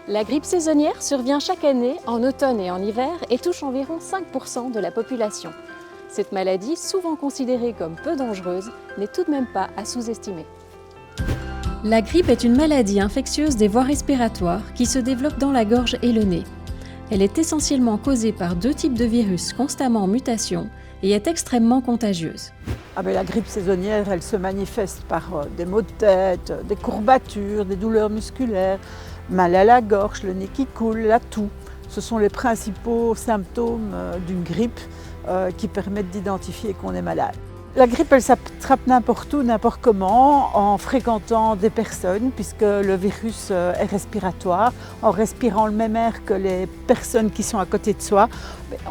La grippe saisonnière survient chaque année en automne et en hiver et touche environ 5% de la population. Cette maladie, souvent considérée comme peu dangereuse, n'est tout de même pas à sous-estimer. La grippe est une maladie infectieuse des voies respiratoires qui se développe dans la gorge et le nez. Elle est essentiellement causée par deux types de virus constamment en mutation et est extrêmement contagieuse. La grippe saisonnière, elle se manifeste par des maux de tête, des courbatures, des douleurs musculaires, mal à la gorge, le nez qui coule, la toux. Ce sont les principaux symptômes d'une grippe qui permettent d'identifier qu'on est malade. La grippe, elle s'attrape n'importe où, n'importe comment, en fréquentant des personnes, puisque le virus est respiratoire. En respirant le même air que les personnes qui sont à côté de soi,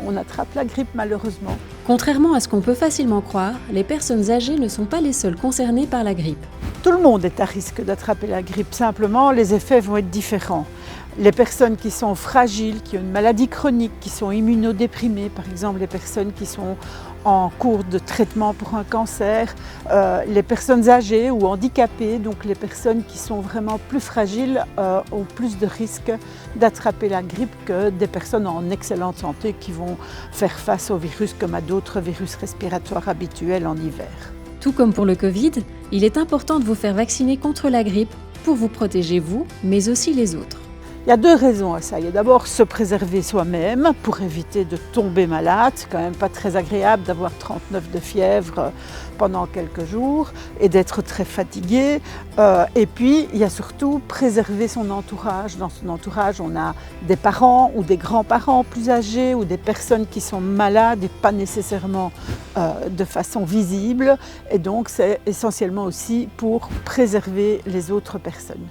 on attrape la grippe malheureusement. Contrairement à ce qu'on peut facilement croire, les personnes âgées ne sont pas les seules concernées par la grippe. Tout le monde est à risque d'attraper la grippe, simplement les effets vont être différents. Les personnes qui sont fragiles, qui ont une maladie chronique, qui sont immunodéprimées, par exemple les personnes qui sont en cours de traitement pour un cancer, les personnes âgées ou handicapées, donc les personnes qui sont vraiment plus fragiles ont plus de risques d'attraper la grippe que des personnes en excellente santé qui vont faire face au virus comme à d'autres virus respiratoires habituels en hiver. Tout comme pour le Covid, il est important de vous faire vacciner contre la grippe pour vous protéger vous, mais aussi les autres. Il y a deux raisons à ça. Il y a d'abord se préserver soi-même pour éviter de tomber malade. C'est quand même pas très agréable d'avoir 39 de fièvre pendant quelques jours et d'être très fatigué. Et puis, il y a surtout préserver son entourage. Dans son entourage, on a des parents ou des grands-parents plus âgés ou des personnes qui sont malades et pas nécessairement de façon visible. Et donc, c'est essentiellement aussi pour préserver les autres personnes.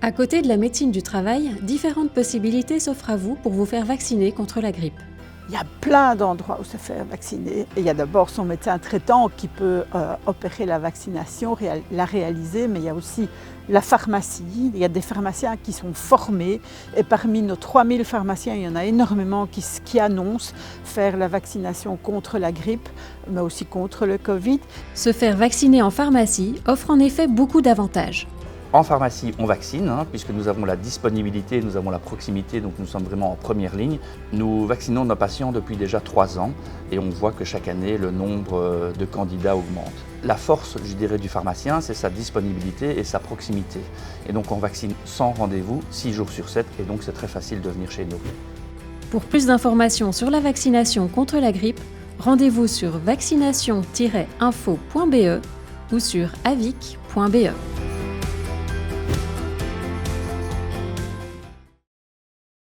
À côté de la médecine du travail, différentes possibilités s'offrent à vous pour vous faire vacciner contre la grippe. Il y a plein d'endroits où se faire vacciner. Et il y a d'abord son médecin traitant qui peut opérer la vaccination, la réaliser, mais il y a aussi la pharmacie. Il y a des pharmaciens qui sont formés et parmi nos 3000 pharmaciens, il y en a énormément qui annoncent faire la vaccination contre la grippe, mais aussi contre le Covid. Se faire vacciner en pharmacie offre en effet beaucoup d'avantages. En pharmacie, on vaccine, puisque nous avons la disponibilité, nous avons la proximité, donc nous sommes vraiment en première ligne. Nous vaccinons nos patients depuis déjà 3 ans et on voit que chaque année, le nombre de candidats augmente. La force, je dirais, du pharmacien, c'est sa disponibilité et sa proximité. Et donc on vaccine sans rendez-vous, 6 jours sur 7, et donc c'est très facile de venir chez nous. Pour plus d'informations sur la vaccination contre la grippe, rendez-vous sur vaccination-info.be ou sur avic.be.